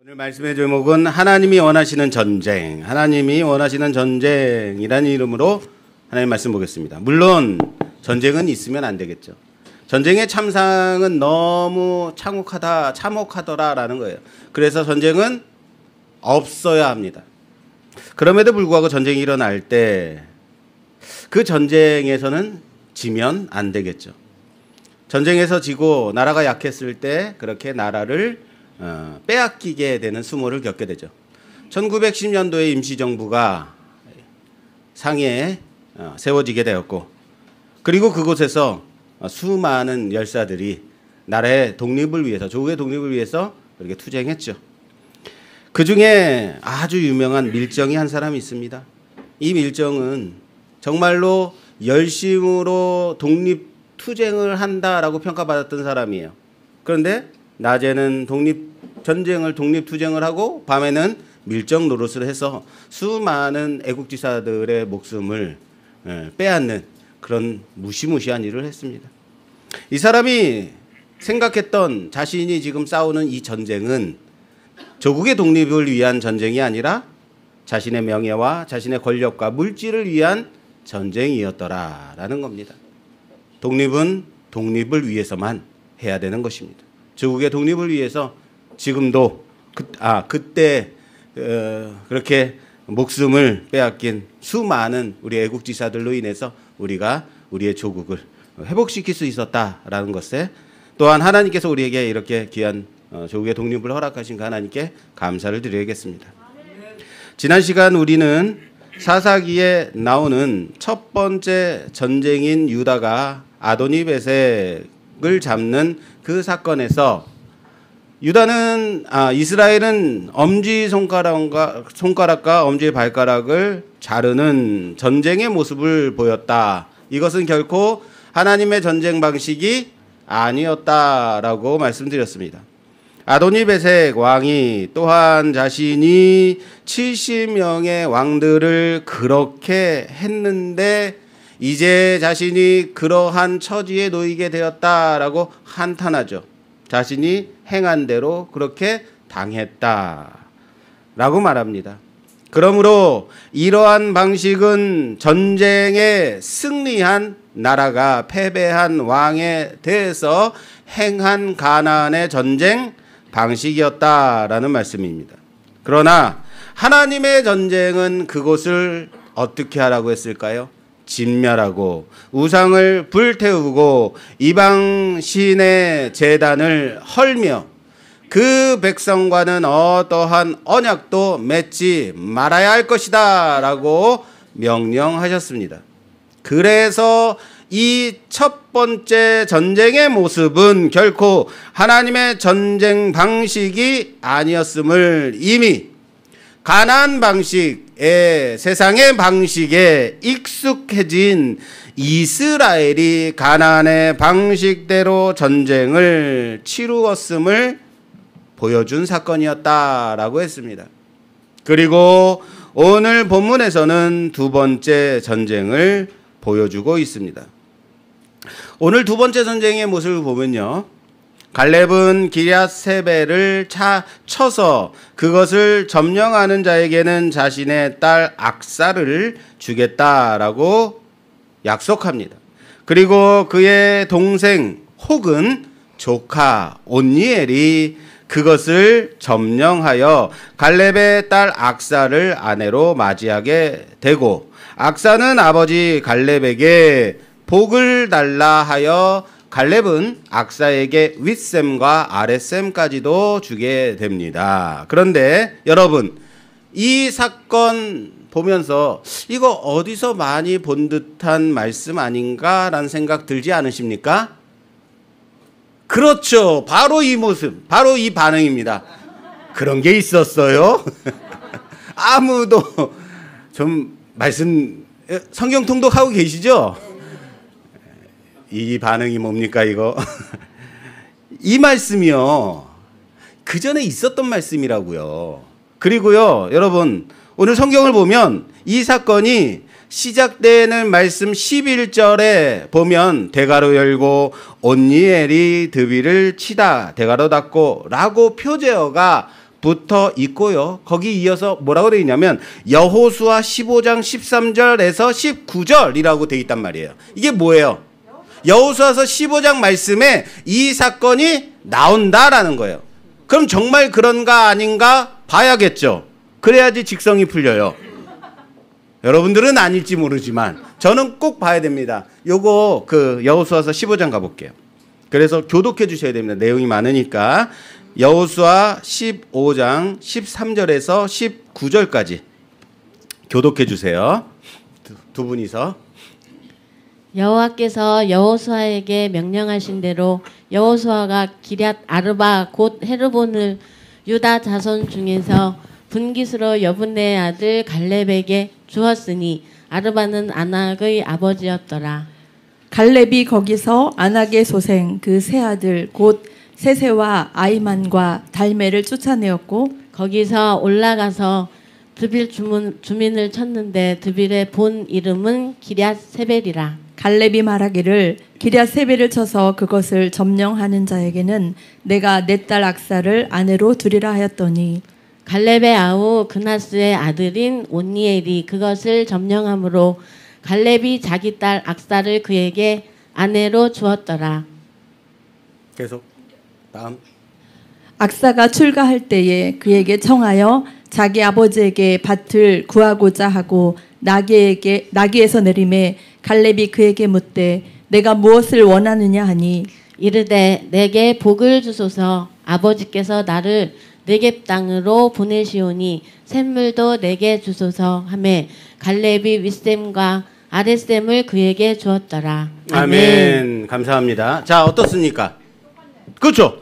오늘 말씀의 제목은 하나님이 원하시는 전쟁, 하나님이 원하시는 전쟁이라는 이름으로 하나님 말씀 보겠습니다. 물론 전쟁은 있으면 안 되겠죠. 전쟁의 참상은 너무 참혹하더라라는 거예요. 그래서 전쟁은 없어야 합니다. 그럼에도 불구하고 전쟁이 일어날 때 그 전쟁에서는 지면 안 되겠죠. 전쟁에서 지고 나라가 약했을 때 그렇게 나라를 빼앗기게 되는 수모를 겪게 되죠. 1910년도에 임시정부가 상해에 세워지게 되었고, 그리고 그곳에서 수많은 열사들이 나라의 독립을 위해서, 조국의 독립을 위해서 그렇게 투쟁했죠. 그 중에 아주 유명한 밀정이 한 사람이 있습니다. 이 밀정은 정말로 열심으로 독립투쟁을 한다라고 평가받았던 사람이에요. 그런데 낮에는 독립투쟁을 하고 밤에는 밀정 노릇을 해서 수많은 애국지사들의 목숨을 빼앗는 그런 무시무시한 일을 했습니다. 이 사람이 생각했던 자신이 지금 싸우는 이 전쟁은 조국의 독립을 위한 전쟁이 아니라 자신의 명예와 자신의 권력과 물질을 위한 전쟁이었더라라는 겁니다. 독립은 독립을 위해서만 해야 되는 것입니다. 조국의 독립을 위해서 지금도 그때 그렇게 목숨을 빼앗긴 수많은 우리 애국지사들로 인해서 우리가 우리의 조국을 회복시킬 수 있었다라는 것에, 또한 하나님께서 우리에게 이렇게 귀한 조국의 독립을 허락하신 그 하나님께 감사를 드려야겠습니다. 지난 시간 우리는 사사기에 나오는 첫 번째 전쟁인 유다가 아도니베색을 잡는 그 사건에서 이스라엘은 엄지손가락과 엄지발가락을 자르는 전쟁의 모습을 보였다. 이것은 결코 하나님의 전쟁 방식이 아니었다라고 말씀드렸습니다. 아도니베색 왕이 또한 자신이 70명의 왕들을 그렇게 했는데 이제 자신이 그러한 처지에 놓이게 되었다라고 한탄하죠. 자신이 행한 대로 그렇게 당했다라고 말합니다. 그러므로 이러한 방식은 전쟁에 승리한 나라가 패배한 왕에 대해서 행한 가나안의 전쟁 방식이었다라는 말씀입니다. 그러나 하나님의 전쟁은 그곳을 어떻게 하라고 했을까요? 진멸하고 우상을 불태우고 이방 신의 제단을 헐며 그 백성과는 어떠한 언약도 맺지 말아야 할 것이다 라고 명령하셨습니다. 그래서 이 첫 번째 전쟁의 모습은 결코 하나님의 전쟁 방식이 아니었음을 이미 가나안 방식의 세상의 방식에 익숙해진 이스라엘이 가나안의 방식대로 전쟁을 치루었음을 보여준 사건이었다라고 했습니다. 그리고 오늘 본문에서는 두 번째 전쟁을 보여주고 있습니다. 오늘 두 번째 전쟁의 모습을 보면요, 갈렙은 기럇세벨을 쳐서 그것을 점령하는 자에게는 자신의 딸 악사를 주겠다라고 약속합니다. 그리고 그의 동생 혹은 조카 온니엘이 그것을 점령하여 갈렙의 딸 악사를 아내로 맞이하게 되고, 악사는 아버지 갈렙에게 복을 달라 하여 갈렙은 악사에게 윗셈과 아랫셈까지도 주게 됩니다. 그런데 여러분, 이 사건 보면서 이거 어디서 많이 본 듯한 말씀 아닌가라는 생각 들지 않으십니까? 그렇죠. 바로 이 모습, 바로 이 반응입니다. 그런 게 있었어요? 아무도 좀 성경 통독하고 계시죠? 이 반응이 뭡니까 이거? 이 말씀이요, 그 전에 있었던 말씀이라고요. 그리고요, 여러분, 오늘 성경을 보면 이 사건이 시작되는 말씀 11절에 보면 대가로 열고 온니엘이 드비를 치다 대가로 닫고 라고 표제어가 붙어 있고요. 거기 이어서 뭐라고 되어 있냐면 여호수아 15장 13절에서 19절이라고 되어 있단 말이에요. 이게 뭐예요? 여호수아서 15장 말씀에 이 사건이 나온다라는 거예요. 그럼 정말 그런가 아닌가 봐야겠죠. 그래야지 직성이 풀려요. 여러분들은 아닐지 모르지만 저는 꼭 봐야 됩니다. 요거 여호수아서 15장 가볼게요. 그래서 교독해 주셔야 됩니다. 내용이 많으니까. 여호수아 15장 13절에서 19절까지 교독해 주세요. 두 분이서. 여호와께서 여호수아에게 명령하신 대로 여호수아가 기럇 아르바 곧 헤르본을 유다 자손 중에서 분깃으로 여분네의 아들 갈렙에게 주었으니 아르바는 아낙의 아버지였더라. 갈렙이 거기서 아낙의 소생 그 세 아들 곧 세세와 아이만과 달메를 쫓아내었고 거기서 올라가서 드빌 주민을 쳤는데 드빌의 본 이름은 기럇 세벨이라. 갈렙이 말하기를 기럇 세벨을 쳐서 그것을 점령하는 자에게는 내가 내 딸 악사를 아내로 두리라 하였더니 갈렙의 아우 그나스의 아들인 온니엘이 그것을 점령함으로 갈렙이 자기 딸 악사를 그에게 아내로 주었더라. 계속 다음. 악사가 출가할 때에 그에게 청하여 자기 아버지에게 밭을 구하고자 하고 나귀에서 내림에 갈렙이 그에게 묻되 내가 무엇을 원하느냐 하니 이르되 내게 복을 주소서. 아버지께서 나를 네겝 땅으로 보내시오니 샘물도 내게 주소서 하매 갈렙이 윗샘과 아랫샘을 그에게 주었더라. 아멘. 감사합니다. 자, 어떻습니까? 그렇죠?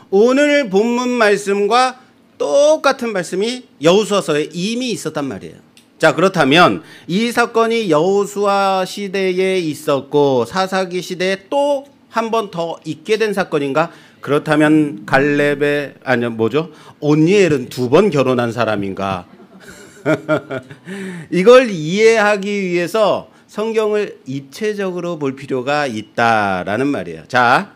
오늘 본문 말씀과 똑같은 말씀이 여호수아서에 이미 있었단 말이에요. 자, 그렇다면 이 사건이 여호수아 시대에 있었고 사사기 시대에 또 한 번 더 있게 된 사건인가? 그렇다면 갈렙의 온니엘은 2번 결혼한 사람인가? 이걸 이해하기 위해서 성경을 입체적으로 볼 필요가 있다라는 말이에요. 자,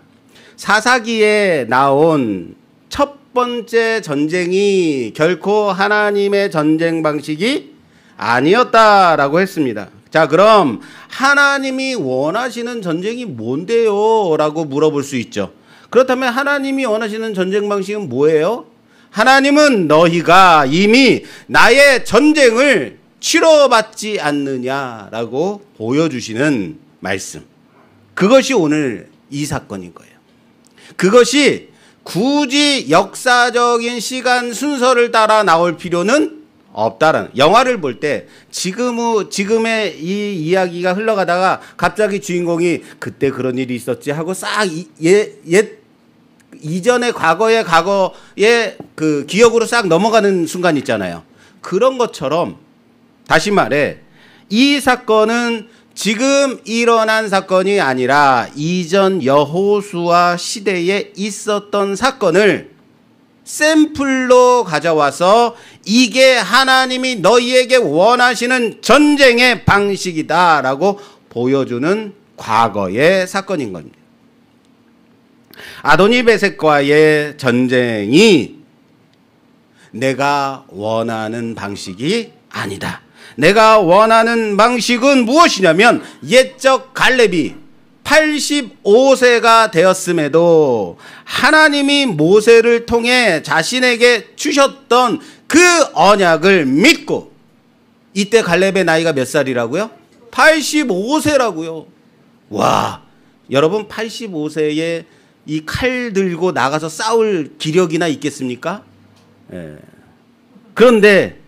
사사기에 나온 첫 번째 전쟁이 결코 하나님의 전쟁 방식이 아니었다라고 했습니다. 자, 그럼 하나님이 원하시는 전쟁이 뭔데요? 라고 물어볼 수 있죠. 그렇다면 하나님이 원하시는 전쟁 방식은 뭐예요? 하나님은 너희가 이미 나의 전쟁을 치러봤지 않느냐라고 보여주시는 말씀. 그것이 오늘 이 사건인 거예요. 그것이 굳이 역사적인 시간 순서를 따라 나올 필요는 없다라는. 영화를 볼 때 지금의 이 이야기가 흘러가다가 갑자기 주인공이 그때 그런 일이 있었지 하고 싹 이전의 과거의 그 기억으로 싹 넘어가는 순간 있잖아요. 그런 것처럼 다시 말해 이 사건은 지금 일어난 사건이 아니라 이전 여호수아 시대에 있었던 사건을 샘플로 가져와서 이게 하나님이 너희에게 원하시는 전쟁의 방식이다라고 보여주는 과거의 사건인 겁니다. 아도니베섹과의 전쟁이 내가 원하는 방식이 아니다. 내가 원하는 방식은 무엇이냐면 옛적 갈렙이 85세가 되었음에도 하나님이 모세를 통해 자신에게 주셨던 그 언약을 믿고, 이때 갈렙의 나이가 몇 살이라고요? 85세라고요. 와, 여러분 85세에 이 칼 들고 나가서 싸울 기력이나 있겠습니까? 예. 그런데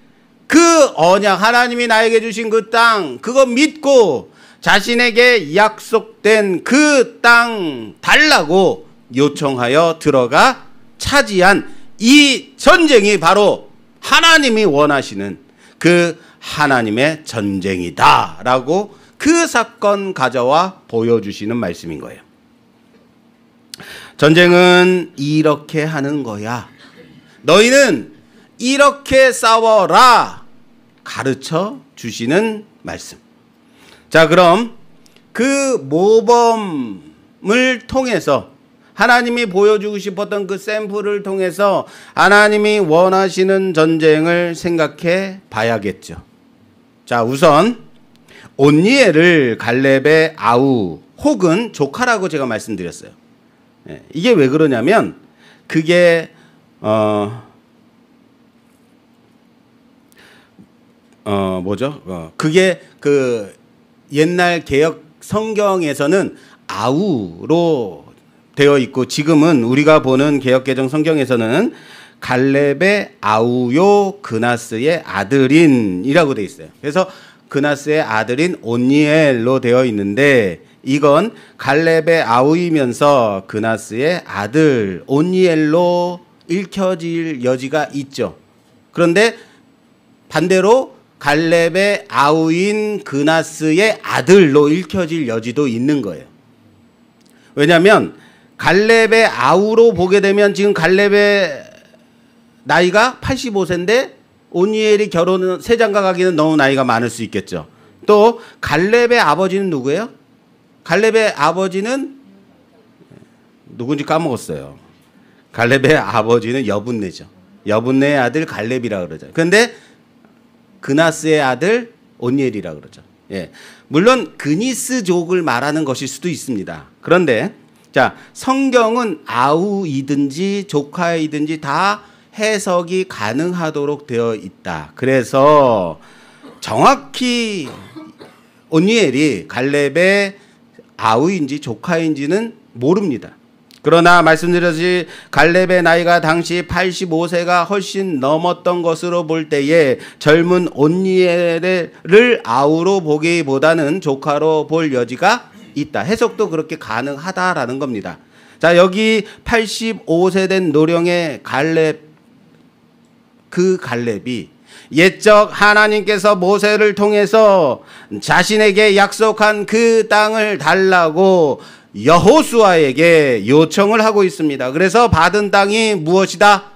그 언약, 하나님이 나에게 주신 그 땅, 그거 믿고 자신에게 약속된 그 땅 달라고 요청하여 들어가 차지한 이 전쟁이 바로 하나님이 원하시는 그 하나님의 전쟁이다라고 그 사건 가져와 보여주시는 말씀인 거예요. 전쟁은 이렇게 하는 거야. 너희는 이렇게 싸워라. 가르쳐 주시는 말씀. 자, 그럼 그 모범을 통해서 하나님이 보여주고 싶었던 그 샘플을 통해서 하나님이 원하시는 전쟁을 생각해 봐야겠죠. 자, 우선 온니엘을 갈렙의 아우 혹은 조카라고 제가 말씀드렸어요. 이게 왜 그러냐면 그게 그게 그 옛날 개역 성경에서는 아우로 되어 있고 지금은 우리가 보는 개역개정 성경에서는 갈렙의 아우요 그나스의 아들인이라고 되어 있어요. 그래서 그나스의 아들인 온니엘로 되어 있는데 이건 갈렙의 아우이면서 그나스의 아들 온니엘로 읽혀질 여지가 있죠. 그런데 반대로 갈렙의 아우인 그나스의 아들로 읽혀질 여지도 있는 거예요. 왜냐하면 갈렙의 아우로 보게 되면 지금 갈렙의 나이가 85세인데 온니엘이 결혼은 세장가 가기는 너무 나이가 많을 수 있겠죠. 또 갈렙의 아버지는 누구예요? 갈렙의 아버지는 누군지 까먹었어요. 갈렙의 아버지는 여분네죠. 여분네의 아들 갈렙이라 그러죠. 그런데 그나스의 아들 온니엘이라 그러죠. 예. 물론 그니스족을 말하는 것일 수도 있습니다. 그런데 자, 성경은 아우이든지 조카이든지 다 해석이 가능하도록 되어 있다. 그래서 정확히 온니엘이 갈렙의 아우인지 조카인지는 모릅니다. 그러나 말씀드렸듯이 갈렙의 나이가 당시 85세가 훨씬 넘었던 것으로 볼 때에 젊은 온니엘을 아우로 보기보다는 조카로 볼 여지가 있다. 해석도 그렇게 가능하다라는 겁니다. 자, 여기 85세 된 노령의 갈렙, 그 갈렙이 옛적 하나님께서 모세를 통해서 자신에게 약속한 그 땅을 달라고 여호수아에게 요청을 하고 있습니다. 그래서 받은 땅이 무엇이다?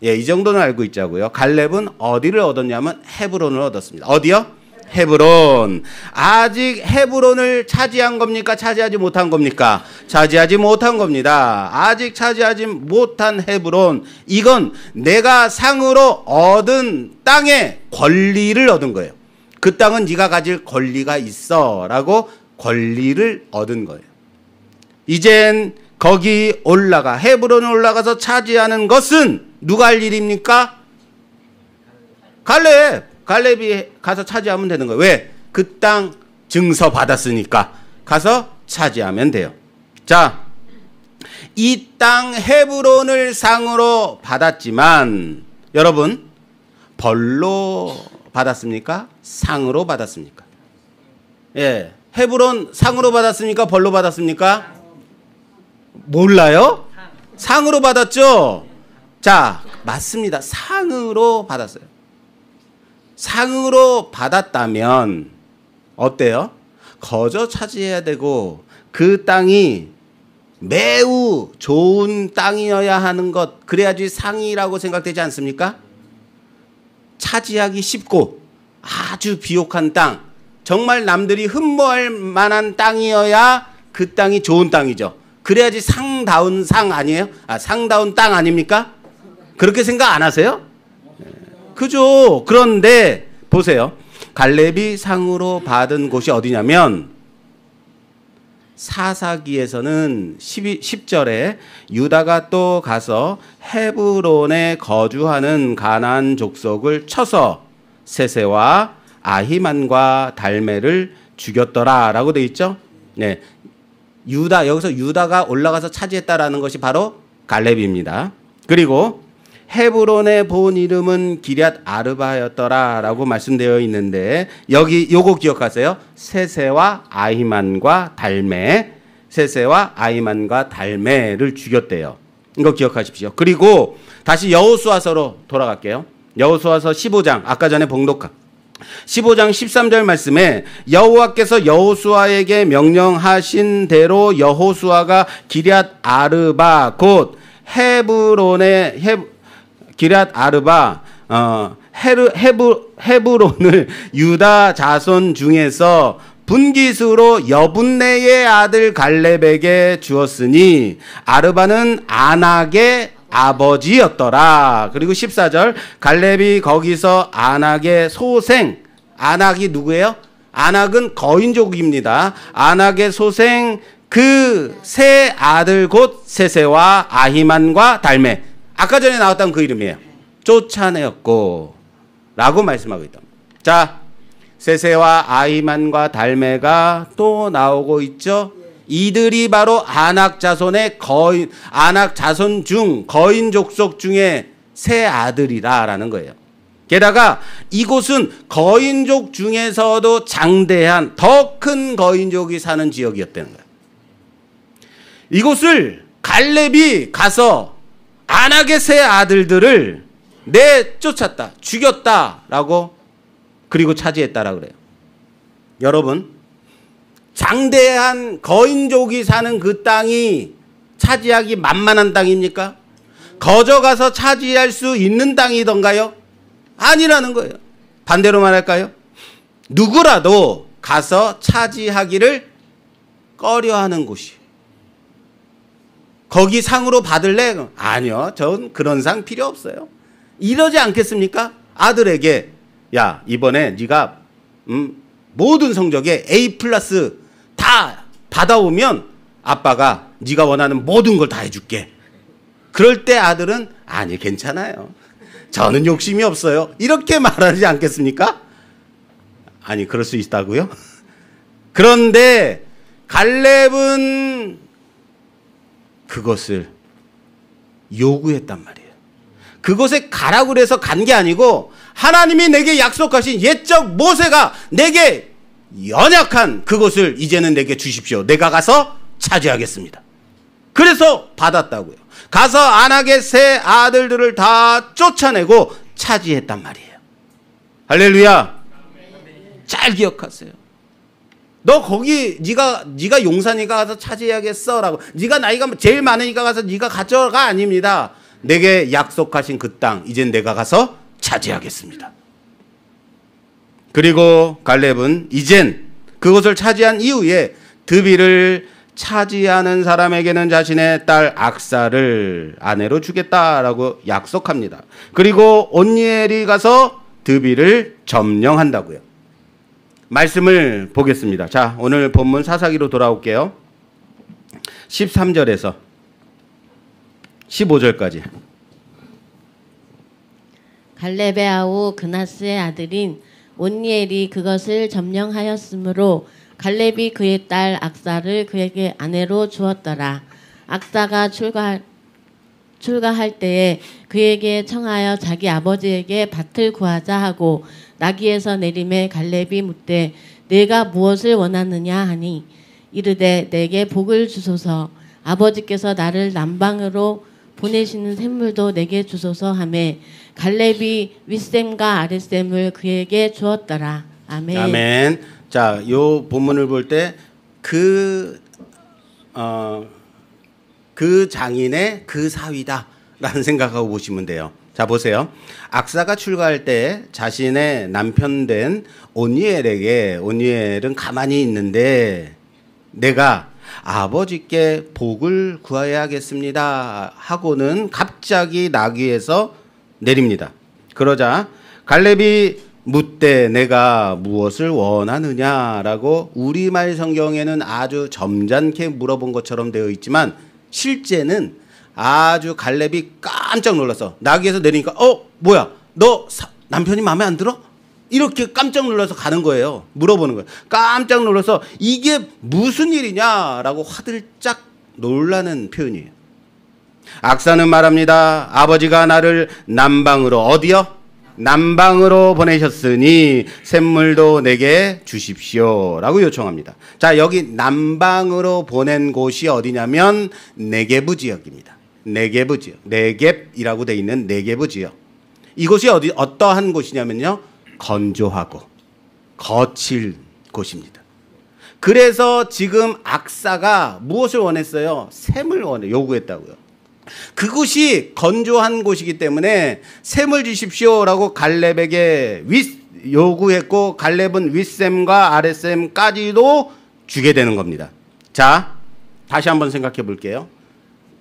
예, 이 정도는 알고 있자고요. 갈렙은 어디를 얻었냐면 헤브론을 얻었습니다. 어디요? 헤브론. 아직 헤브론을 차지한 겁니까? 차지하지 못한 겁니까? 차지하지 못한 겁니다. 아직 차지하지 못한 헤브론. 이건 내가 상으로 얻은 땅의 권리를 얻은 거예요. 그 땅은 네가 가질 권리가 있어 라고 권리를 얻은 거예요. 이젠 거기 올라가 헤브론에 올라가서 차지하는 것은 누가 할 일입니까? 갈렙이 가서 차지하면 되는 거예요. 왜? 그 땅 증서 받았으니까 가서 차지하면 돼요. 자, 이 땅 헤브론을 상으로 받았지만 여러분 벌로 받았습니까? 상으로 받았습니까? 예, 헤브론 상으로 받았습니까? 벌로 받았습니까? 몰라요? 상으로 받았죠? 자, 맞습니다. 상으로 받았어요. 상으로 받았다면 어때요? 거저 차지해야 되고 그 땅이 매우 좋은 땅이어야 하는 것, 그래야지 상이라고 생각되지 않습니까? 차지하기 쉽고 아주 비옥한 땅, 정말 남들이 흠모할 만한 땅이어야 그 땅이 좋은 땅이죠. 그래야지 상다운 상 아니에요? 상다운 땅 아닙니까? 그렇게 생각 안 하세요? 그죠. 그런데 보세요. 갈렙이 상으로 받은 곳이 어디냐면 사사기에서는 10절에 유다가 또 가서 헤브론에 거주하는 가나안 족속을 쳐서 세세와 아히만과 달메를 죽였더라라고 돼 있죠. 네. 여기서 유다가 올라가서 차지했다라는 것이 바로 갈렙입니다. 그리고 헤브론의 본 이름은 기럇 아르바였더라라고 말씀되어 있는데 여기 요거 기억하세요. 세세와 아히만과 달메, 세세와 아히만과 달메를 죽였대요. 이거 기억하십시오. 그리고 다시 여호수아서로 돌아갈게요. 여호수아서 15장 아까 전에 봉독한 15장 13절 말씀에 여호와께서 여호수아에게 명령하신 대로 여호수아가 기럇 아르바 곧 헤브론의 기럇 아르바 헤브론을 유다 자손 중에서 분깃으로 여분네의 아들 갈렙에게 주었으니 아르바는 아낙의 아버지였더라. 그리고 14절 갈렙이 거기서 아낙의 소생, 아낙이 누구예요? 아낙은 거인족입니다. 아낙의 소생 그 세 아들 곧 세세와 아히만과 달메, 아까 전에 나왔던 그 이름이에요. 쫓아내었고 라고 말씀하고 있다. 자, 세세와 아히만과 달메가 또 나오고 있죠. 이들이 바로 아낙 자손의 거인, 아낙 자손 중 거인 족속 중에 세 아들이라라는 거예요. 게다가 이곳은 거인족 중에서도 장대한 더 큰 거인족이 사는 지역이었다는 거예요. 이곳을 갈렙이 가서 아낙의 세 아들들을 내쫓았다, 죽였다라고, 그리고 차지했다라고 그래요. 여러분, 장대한 거인족이 사는 그 땅이 차지하기 만만한 땅입니까? 거저 가서 차지할 수 있는 땅이던가요? 아니라는 거예요. 반대로 말할까요? 누구라도 가서 차지하기를 꺼려하는 곳이. 거기 상으로 받을래? 아니요, 전 그런 상 필요 없어요. 이러지 않겠습니까? 아들에게, 야, 이번에 네가 모든 성적에 A+ 다 받아오면 아빠가 네가 원하는 모든 걸 다 해줄게. 그럴 때 아들은 아니, 괜찮아요, 저는 욕심이 없어요, 이렇게 말하지 않겠습니까? 아니, 그럴 수 있다고요? 그런데 갈렙은 그것을 요구했단 말이에요. 그곳에 가라고 그래서 간 게 아니고 하나님이 내게 약속하신 옛적 모세가 내게 연약한 그곳을 이제는 내게 주십시오. 내가 가서 차지하겠습니다. 그래서 받았다고요. 가서 아낙의 세 아들들을 다 쫓아내고 차지했단 말이에요. 할렐루야. 잘 기억하세요. 너 거기 네가 용사니까 가서 차지해야겠어라고, 네가 나이가 제일 많으니까 가서 네가 가져가 아닙니다. 내게 약속하신 그 땅 이젠 내가 가서 차지하겠습니다. 그리고 갈렙은 이젠 그것을 차지한 이후에 드비를 차지하는 사람에게는 자신의 딸 악사를 아내로 주겠다라고 약속합니다. 그리고 온니엘이 가서 드비를 점령한다고요. 말씀을 보겠습니다. 자, 오늘 본문 사사기로 돌아올게요. 13절에서 15절까지. 갈렙의 아우 그나스의 아들인 온니엘이 그것을 점령하였으므로 갈렙이 그의 딸 악사를 그에게 아내로 주었더라. 악사가 출가할 때에 그에게 청하여 자기 아버지에게 밭을 구하자 하고 나귀에서 내림에 갈렙이 묻되 내가 무엇을 원하느냐 하니 이르되 내게 복을 주소서, 아버지께서 나를 남방으로 보내시는 샘물도 내게 주소서 하매 갈렙이 윗샘과 아랫샘을 그에게 주었더라. 아멘. 아멘. 자, 요 본문을 볼 때 그 장인의 그 사위다라는 생각하고 보시면 돼요. 자, 보세요. 악사가 출가할 때 자신의 남편 된 온니엘에게, 온니엘은 가만히 있는데 내가 아버지께 복을 구해야겠습니다 하고는 갑자기 나귀에서 내립니다. 그러자 갈렙이 묻되 내가 무엇을 원하느냐라고 우리말 성경에는 아주 점잖게 물어본 것처럼 되어 있지만 실제는 아주 갈렙이 깜짝 놀라서 나귀에서 내리니까 뭐야, 너 남편이 마음에 안 들어? 이렇게 깜짝 놀라서 가는 거예요. 물어보는 거예요. 깜짝 놀라서 이게 무슨 일이냐라고 화들짝 놀라는 표현이에요. 악사는 말합니다. 아버지가 나를 남방으로, 어디요? 남방으로 보내셨으니 샘물도 내게 주십시오 라고 요청합니다. 자, 여기 남방으로 보낸 곳이 어디냐면 네게브 지역입니다. 네게브 지역, 네겝이라고 돼 있는 네게브 지역. 이곳이 어떠한 곳이냐면요, 건조하고 거칠 곳입니다. 그래서 지금 악사가 무엇을 원했어요? 샘을 요구했다고요. 그곳이 건조한 곳이기 때문에 샘을 주십시오라고 갈렙에게 요구했고 갈렙은 윗셈과 아랫셈까지도 주게 되는 겁니다. 자, 다시 한번 생각해 볼게요.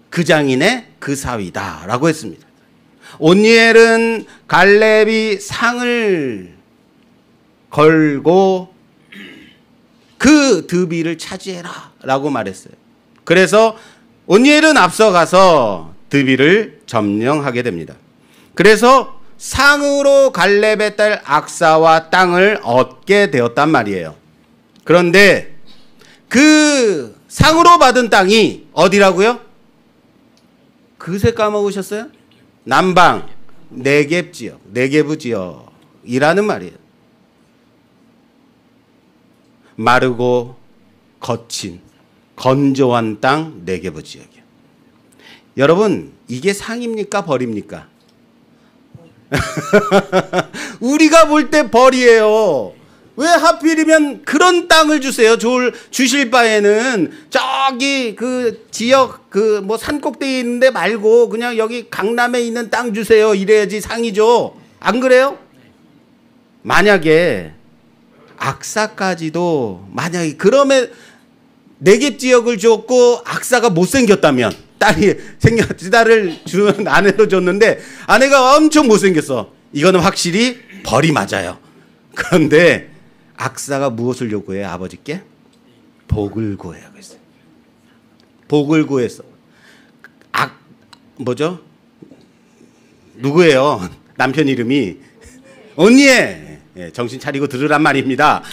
그 장인의 그 사위다 라고 했습니다. 온니엘은 갈렙이 상을 걸고 그 드비를 차지해라 라고 말했어요. 그래서 온니엘은 앞서가서 드비를 점령하게 됩니다. 그래서 상으로 갈렙의 딸 악사와 땅을 얻게 되었단 말이에요. 그런데 그 상으로 받은 땅이 어디라고요? 그새 까먹으셨어요? 남방 네겝 지역, 네겝 지역이라는 말이에요. 마르고 거친 건조한 땅 네겝 지역이에요. 여러분, 이게 상입니까 벌입니까? 우리가 볼 때 벌이에요. 왜 하필이면 그런 땅을 주세요? 주실 바에는 저기 그 지역 그 뭐 산꼭대기에 있는데 말고 그냥 여기 강남에 있는 땅 주세요. 이래야지 상이죠. 안 그래요? 만약에 악사까지도 만약에 그러면 네겝 지역을 줬고 악사가 못생겼다면 딸을 주는 아내로 줬는데 아내가 엄청 못생겼어. 이거는 확실히 벌이 맞아요. 그런데 악사가 무엇을 요구해요? 아버지께? 복을 구해요. 그랬어요. 복을 구했어. 뭐죠? 누구예요? 남편 이름이 온니엘. 예, 정신 차리고 들으란 말입니다.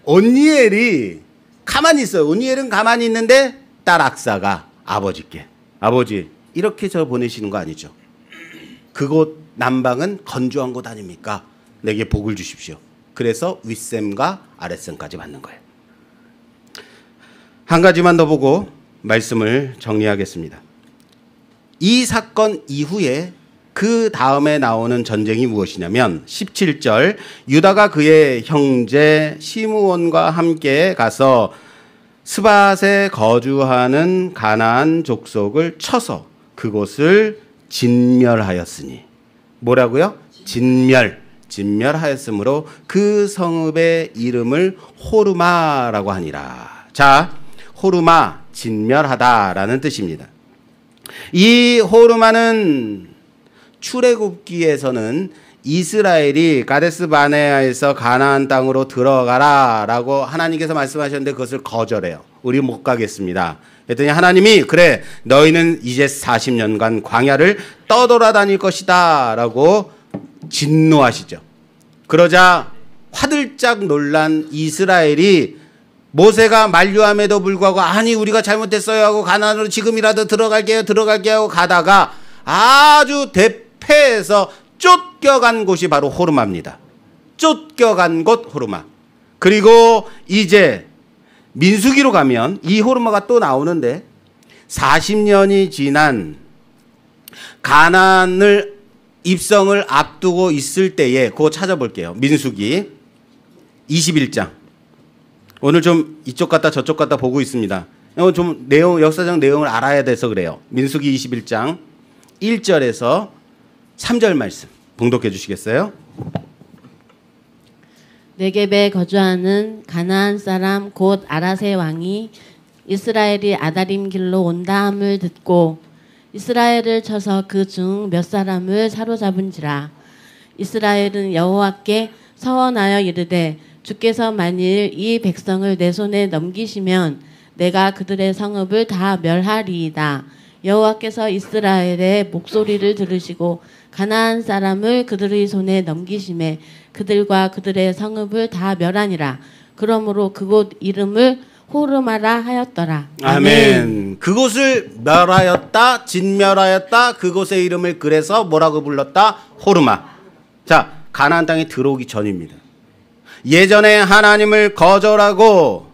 온니엘이 가만히 있어요. 온니엘은 가만히 있는데 딸 악사가 아버지께, 아버지 이렇게 저 보내시는 거 아니죠? 그곳 남방은 건조한 곳 아닙니까? 내게 복을 주십시오. 그래서 윗셈과 아랫셈까지 받는 거예요. 한 가지만 더 보고 말씀을 정리하겠습니다. 이 사건 이후에 그 다음에 나오는 전쟁이 무엇이냐면 17절 유다가 그의 형제 시므온과 함께 가서 스밧에 거주하는 가나안 족속을 쳐서 그곳을 진멸하였으니 뭐라고요? 진멸하였으므로 그 성읍의 이름을 호르마라고 하니라. 자, 호르마 진멸하다라는 뜻입니다. 이 호르마는 출애굽기에서는 이스라엘이 가데스 바네아에서 가나안 땅으로 들어가라라고 하나님께서 말씀하셨는데 그것을 거절해요. 우리 못 가겠습니다. 그랬더니 하나님이 그래 너희는 이제 40년간 광야를 떠돌아다닐 것이다 라고 진노하시죠. 그러자 화들짝 놀란 이스라엘이 모세가 만류함에도 불구하고 아니 우리가 잘못했어요 하고 가나안으로 지금이라도 들어갈게요 하고 가다가 아주 대패해서 쫓겨간 곳이 바로 호르마입니다. 쫓겨간 곳 호르마. 그리고 이제 민수기로 가면 이 호르마가 또 나오는데 40년이 지난 가나안을 입성을 앞두고 있을 때에 그거 찾아볼게요. 민수기 21장. 오늘 좀 이쪽 갔다 저쪽 갔다 보고 있습니다. 좀 역사적 내용을 알아야 돼서 그래요. 민수기 21장 1절에서 3절 말씀 봉독해 주시겠어요? 네겝에 거주하는 가나안 사람 곧 아라세 왕이 이스라엘이 아다림 길로 온다함을 듣고 이스라엘을 쳐서 그 중 몇 사람을 사로잡은지라. 이스라엘은 여호와께 서원하여 이르되 주께서 만일 이 백성을 내 손에 넘기시면 내가 그들의 성읍을 다 멸하리이다. 여호와께서 이스라엘의 목소리를 들으시고 가나안 사람을 그들의 손에 넘기심에 그들과 그들의 성읍을 다 멸하니라. 그러므로 그곳 이름을 호르마라 하였더라. 아멘. 그곳을 멸하였다, 진멸하였다. 그곳의 이름을 그래서 뭐라고 불렀다? 호르마. 자, 가나안 땅에 들어오기 전입니다. 예전에 하나님을 거절하고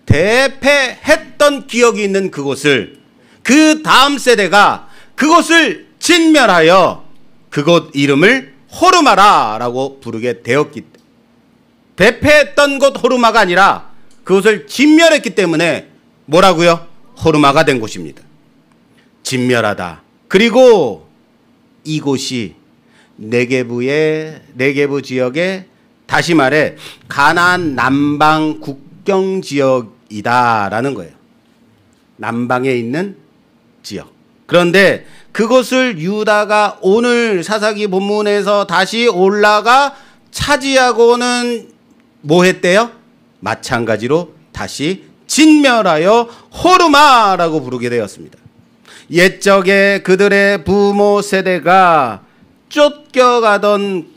대패했던 기억이 있는 그곳을 그 다음 세대가 그곳을 진멸하여 그곳 이름을 호르마라라고 부르게 되었기 때문에 대패했던 곳 호르마가 아니라 그것을 진멸했기 때문에 뭐라고요? 호르마가 된 곳입니다. 진멸하다. 그리고 이곳이 네게부 지역에, 다시 말해 가나안 남방 국경 지역이다라는 거예요. 남방에 있는 지역. 그런데 그것을 유다가 오늘 사사기 본문에서 다시 올라가 차지하고는 뭐 했대요? 마찬가지로 다시 진멸하여 호르마라고 부르게 되었습니다. 옛적에 그들의 부모 세대가 쫓겨갔던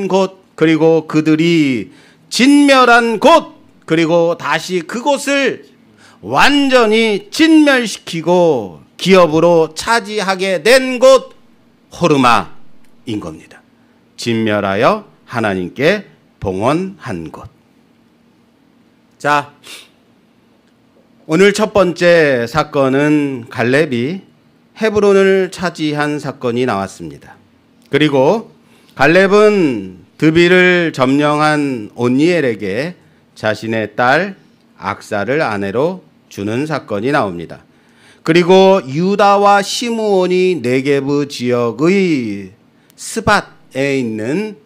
곳, 그리고 그들이 진멸한 곳, 그리고 다시 그곳을 완전히 진멸시키고 기업으로 차지하게 된 곳, 호르마인 겁니다. 진멸하여 하나님께 봉헌한 곳. 자, 오늘 첫 번째 사건은 갈렙이 헤브론을 차지한 사건이 나왔습니다. 그리고 갈렙은 드비를 점령한 온니엘에게 자신의 딸 악사를 아내로 주는 사건이 나옵니다. 그리고 유다와 시므온이 네게부 지역의 스밧에 있는,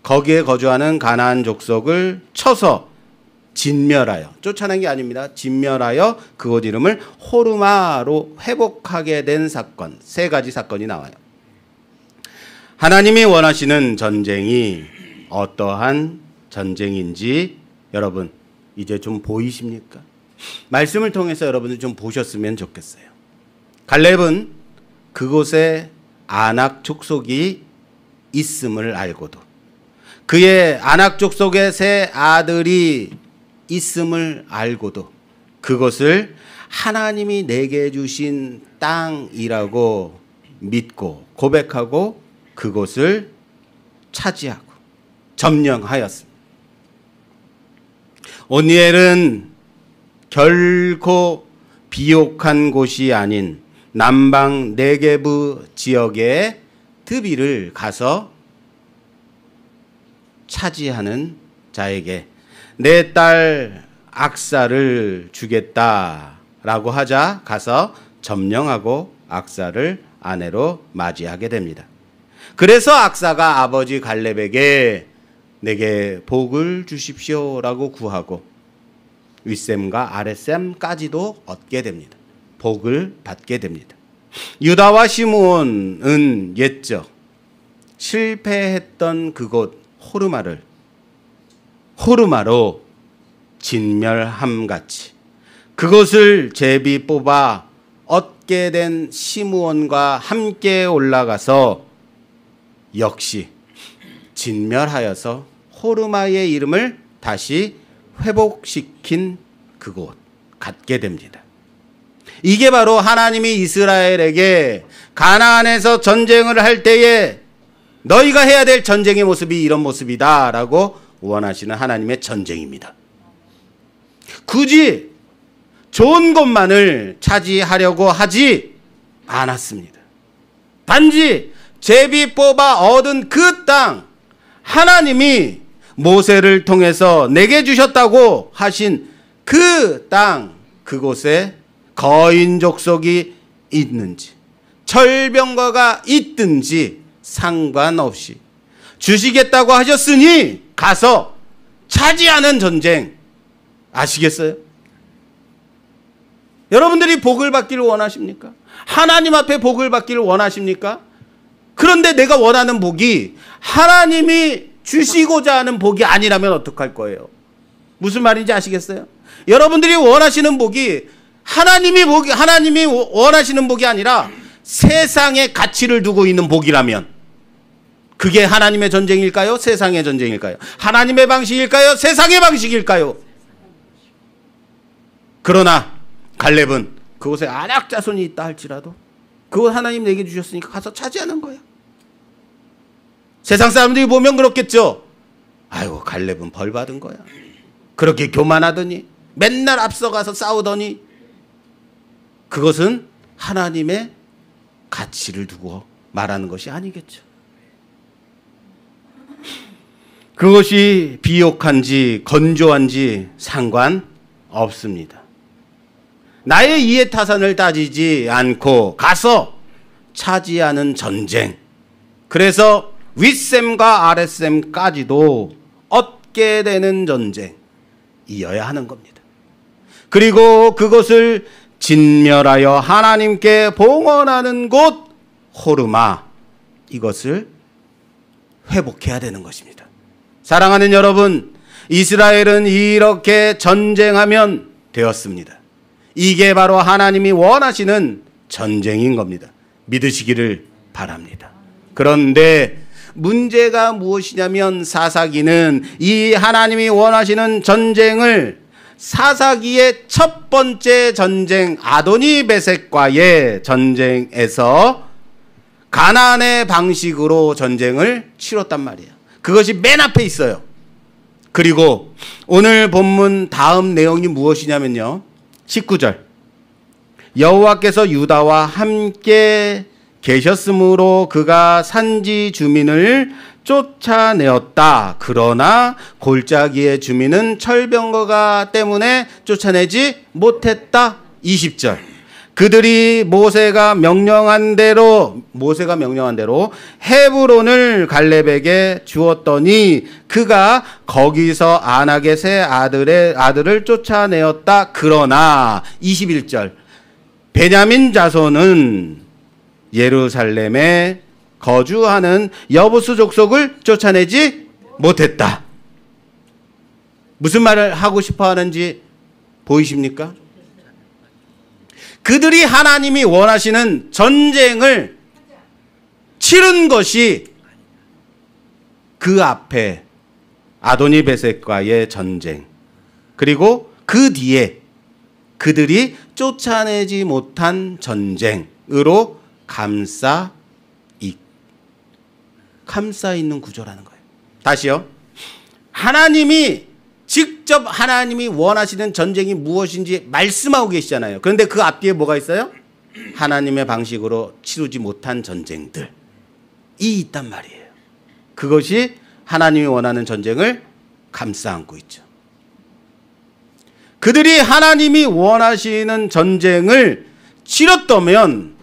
거기에 거주하는 가나안 족속을 쳐서 진멸하여, 쫓아낸 게 아닙니다. 진멸하여 그곳 이름을 호르마로 회복하게 된 사건, 세 가지 사건이 나와요. 하나님이 원하시는 전쟁이 어떠한 전쟁인지 여러분 이제 좀 보이십니까? 말씀을 통해서 여러분들 좀 보셨으면 좋겠어요. 갈렙은 그곳에 아낙 족속이 있음을 알고도, 그의 아낙 족속의 세 아들이 있음을 알고도 그것을 하나님이 내게 주신 땅이라고 믿고 고백하고 그곳을 차지하고 점령하였습니다. 온니엘은 결코 비옥한 곳이 아닌 남방 네게부 지역의 드비를 가서 차지하는 자에게 내 딸 악사를 주겠다라고 하자 가서 점령하고 악사를 아내로 맞이하게 됩니다. 그래서 악사가 아버지 갈렙에게 내게 복을 주십시오라고 구하고 윗셈과 아랫셈까지도 얻게 됩니다. 복을 받게 됩니다. 유다와 시므온은 옛적 실패했던 그곳 호르마로 진멸함같이 그것을 제비 뽑아 얻게 된 시므온과 함께 올라가서 역시 진멸하여서 호르마의 이름을 다시 회복시킨 그곳 갖게 됩니다. 이게 바로 하나님이 이스라엘에게 가나안에서 전쟁을 할 때에 너희가 해야 될 전쟁의 모습이 이런 모습이다 라고 원하시는 하나님의 전쟁입니다. 굳이 좋은 것만을 차지하려고 하지 않았습니다. 단지 제비 뽑아 얻은 그 땅, 하나님이 모세를 통해서 내게 주셨다고 하신 그 땅, 그곳에 거인 족속이 있는지 철병거가 있든지 상관없이 주시겠다고 하셨으니 가서 차지하는 전쟁. 아시겠어요? 여러분들이 복을 받기를 원하십니까? 하나님 앞에 복을 받기를 원하십니까? 그런데 내가 원하는 복이 하나님이 주시고자 하는 복이 아니라면 어떡할 거예요? 무슨 말인지 아시겠어요? 여러분들이 원하시는 복이 하나님이 원하시는 복이 아니라 세상의 가치를 두고 있는 복이라면 그게 하나님의 전쟁일까요? 세상의 전쟁일까요? 하나님의 방식일까요? 세상의 방식일까요? 그러나 갈렙은 그곳에 아낙 자손이 있다 할지라도 그곳 하나님 내게 주셨으니까 가서 차지하는 거예요. 세상 사람들이 보면 그렇겠죠. 아이고 갈렙은 벌 받은 거야. 그렇게 교만하더니 맨날 앞서가서 싸우더니. 그것은 하나님의 가치를 두고 말하는 것이 아니겠죠. 그것이 비옥한지 건조한지 상관없습니다. 나의 이해타산을 따지지 않고 가서 차지하는 전쟁, 그래서 윗셈과 아랫셈까지도 얻게 되는 전쟁이어야 하는 겁니다. 그리고 그것을 진멸하여 하나님께 봉헌하는 곳 호르마, 이것을 회복해야 되는 것입니다. 사랑하는 여러분, 이스라엘은 이렇게 전쟁하면 되었습니다. 이게 바로 하나님이 원하시는 전쟁인 겁니다. 믿으시기를 바랍니다. 그런데 문제가 무엇이냐면 사사기는 이 하나님이 원하시는 전쟁을 사사기의 첫 번째 전쟁 아도니베섹과의 전쟁에서 가나안의 방식으로 전쟁을 치렀단 말이에요. 그것이 맨 앞에 있어요. 그리고 오늘 본문 다음 내용이 무엇이냐면요, 19절 여호와께서 유다와 함께 계셨으므로 그가 산지 주민을 쫓아내었다. 그러나 골짜기의 주민은 철병거가 때문에 쫓아내지 못했다. 20절 그들이 모세가 명령한 대로 헤브론을 갈렙에게 주었더니 그가 거기서 아낙의 세 아들을 쫓아내었다. 그러나 21절 베냐민 자손은 예루살렘에 거주하는 여부수 족속을 쫓아내지 못했다. 무슨 말을 하고 싶어 하는지 보이십니까? 그들이 하나님이 원하시는 전쟁을 치른 것이 그 앞에 아도니베섹과의 전쟁, 그리고 그 뒤에 그들이 쫓아내지 못한 전쟁으로 감싸 있는 구조라는 거예요. 다시요. 하나님이 직접 하나님이 원하시는 전쟁이 무엇인지 말씀하고 계시잖아요. 그런데 그 앞뒤에 뭐가 있어요? 하나님의 방식으로 치르지 못한 전쟁들이 있단 말이에요. 그것이 하나님이 원하는 전쟁을 감싸 안고 있죠. 그들이 하나님이 원하시는 전쟁을 치렀다면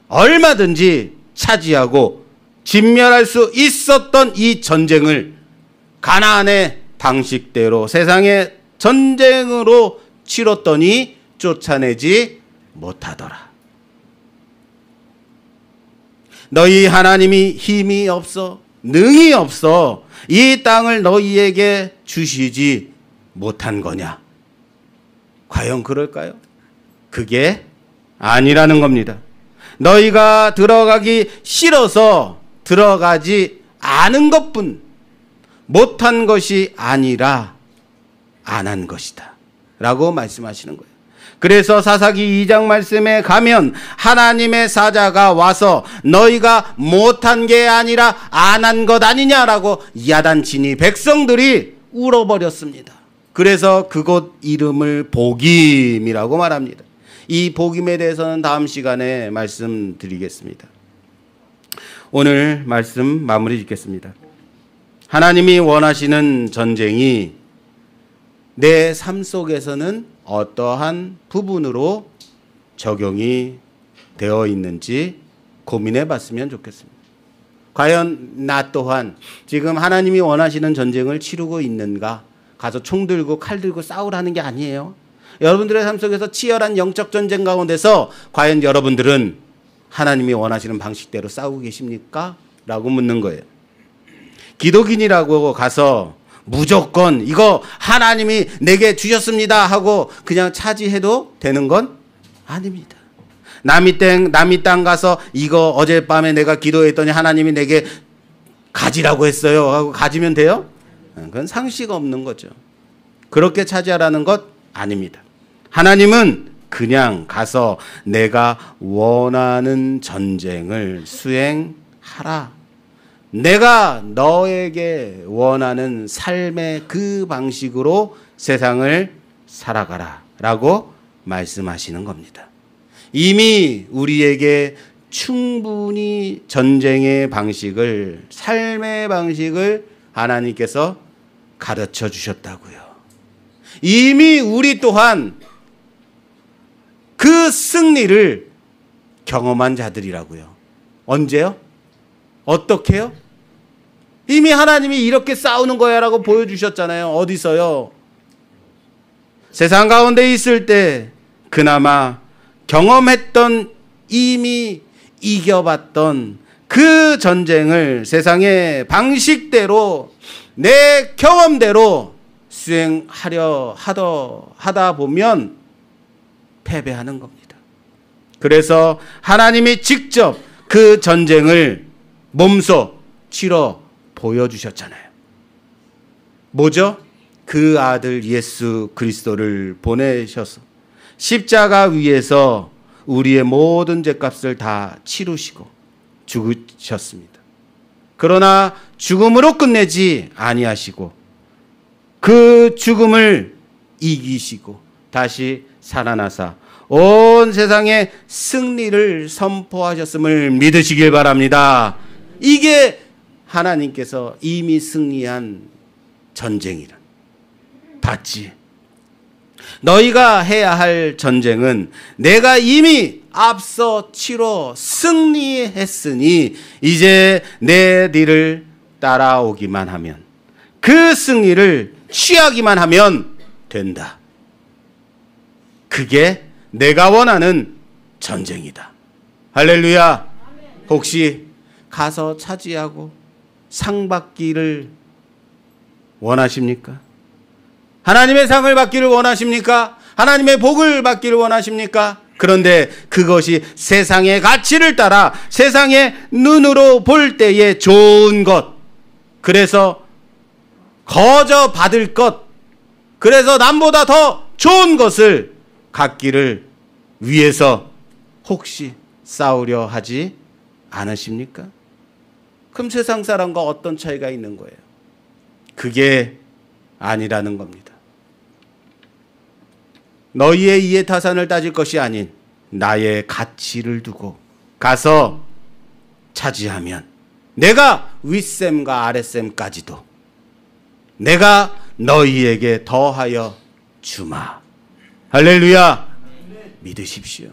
얼마든지 차지하고 진멸할 수 있었던 이 전쟁을 가나안의 방식대로 세상의 전쟁으로 치렀더니 쫓아내지 못하더라. 너희 하나님이 힘이 없어 능히 없어 이 땅을 너희에게 주시지 못한 거냐? 과연 그럴까요? 그게 아니라는 겁니다. 너희가 들어가기 싫어서 들어가지 않은 것뿐, 못한 것이 아니라 안 한 것이다 라고 말씀하시는 거예요. 그래서 사사기 2장 말씀에 가면 하나님의 사자가 와서 너희가 못한 게 아니라 안 한 것 아니냐라고 야단치니 백성들이 울어버렸습니다. 그래서 그곳 이름을 보김이라고 말합니다. 이 보김에 대해서는 다음 시간에 말씀드리겠습니다. 오늘 말씀 마무리 짓겠습니다. 하나님이 원하시는 전쟁이 내 삶 속에서는 어떠한 부분으로 적용이 되어 있는지 고민해 봤으면 좋겠습니다. 과연 나 또한 지금 하나님이 원하시는 전쟁을 치르고 있는가? 가서 총 들고 칼 들고 싸우라는 게 아니에요. 여러분들의 삶 속에서 치열한 영적 전쟁 가운데서 과연 여러분들은 하나님이 원하시는 방식대로 싸우고 계십니까? 라고 묻는 거예요. 기독인이라고 가서 무조건 이거 하나님이 내게 주셨습니다 하고 그냥 차지해도 되는 건 아닙니다. 남이 땅 가서 이거 어젯밤에 내가 기도했더니 하나님이 내게 가지라고 했어요 하고 가지면 돼요? 그건 상식 없는 거죠. 그렇게 차지하라는 것 아닙니다. 하나님은 그냥 가서 내가 원하는 전쟁을 수행하라. 내가 너에게 원하는 삶의 그 방식으로 세상을 살아가라 라고 말씀하시는 겁니다. 이미 우리에게 충분히 전쟁의 방식을, 삶의 방식을 하나님께서 가르쳐 주셨다고요. 이미 우리 또한 그 승리를 경험한 자들이라고요. 언제요? 어떻게요? 이미 하나님이 이렇게 싸우는 거야 라고 보여주셨잖아요. 어디서요? 세상 가운데 있을 때 그나마 경험했던, 이미 이겨봤던 그 전쟁을 세상의 방식대로 내 경험대로 수행하려 하다 보면 패배하는 겁니다. 그래서 하나님이 직접 그 전쟁을 몸소 치러 보여주셨잖아요. 뭐죠? 그 아들 예수 그리스도를 보내셔서 십자가 위에서 우리의 모든 죄값을 다 치르시고 죽으셨습니다. 그러나 죽음으로 끝내지 아니하시고 그 죽음을 이기시고 다시 살아나사 온 세상에 승리를 선포하셨음을 믿으시길 바랍니다. 이게 하나님께서 이미 승리한 전쟁이라. 봤지? 너희가 해야 할 전쟁은 내가 이미 앞서 치러 승리했으니 이제 내 뒤를 따라오기만 하면, 그 승리를 취하기만 하면 된다. 그게 내가 원하는 전쟁이다. 할렐루야. 혹시 가서 차지하고 상 받기를 원하십니까? 하나님의 상을 받기를 원하십니까? 하나님의 복을 받기를 원하십니까? 그런데 그것이 세상의 가치를 따라 세상의 눈으로 볼 때의 좋은 것, 그래서 거저 받을 것, 그래서 남보다 더 좋은 것을 갖기를 위해서 혹시 싸우려 하지 않으십니까? 그럼 세상 사람과 어떤 차이가 있는 거예요? 그게 아니라는 겁니다. 너희의 이해타산을 따질 것이 아닌 나의 가치를 두고 가서 차지하면 내가 윗셈과 아랫셈까지도 내가 너희에게 더하여 주마. 할렐루야. 믿으십시오.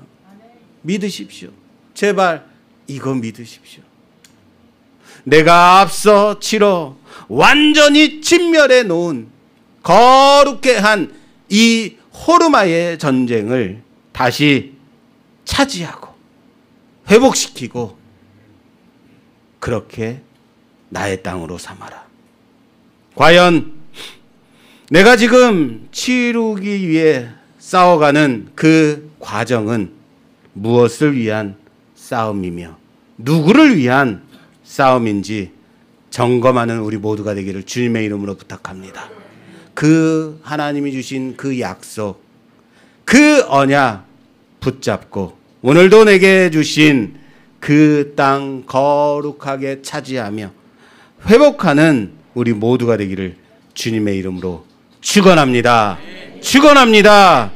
믿으십시오. 제발 이거 믿으십시오. 내가 앞서 치러 완전히 진멸해 놓은 거룩해 한 이 호르마의 전쟁을 다시 차지하고 회복시키고 그렇게 나의 땅으로 삼아라. 과연 내가 지금 치르기 위해 싸워가는 그 과정은 무엇을 위한 싸움이며 누구를 위한 싸움인지 점검하는 우리 모두가 되기를 주님의 이름으로 부탁합니다. 그 하나님이 주신 그 약속, 그 언약 붙잡고 오늘도 내게 주신 그 땅 거룩하게 차지하며 회복하는 우리 모두가 되기를 주님의 이름으로 축원합니다. 축원합니다.